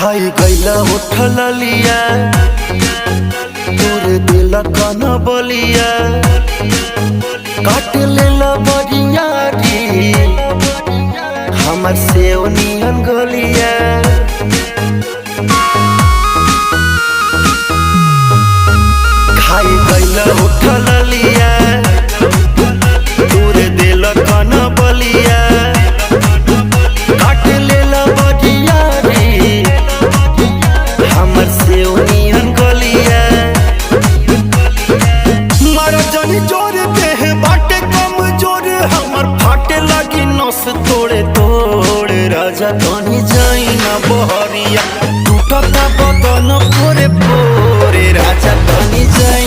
खाई गईला उठल लिया तोरे दिल कन बलिया काट लेला बरिया री हमर सेव नियन गलिया खाई गईला उठल लिया तोरे दिल कन बलिया काट लेला बरिया री हमर सेव नियन गलिया मारा जानी जोर देह बाटे कम जोर हमर फाटे लगी नस तोड़े तोड़ राजा तनी जाई ना बहरिया टूटता बदन पोरे पोरे राजा तनी जाई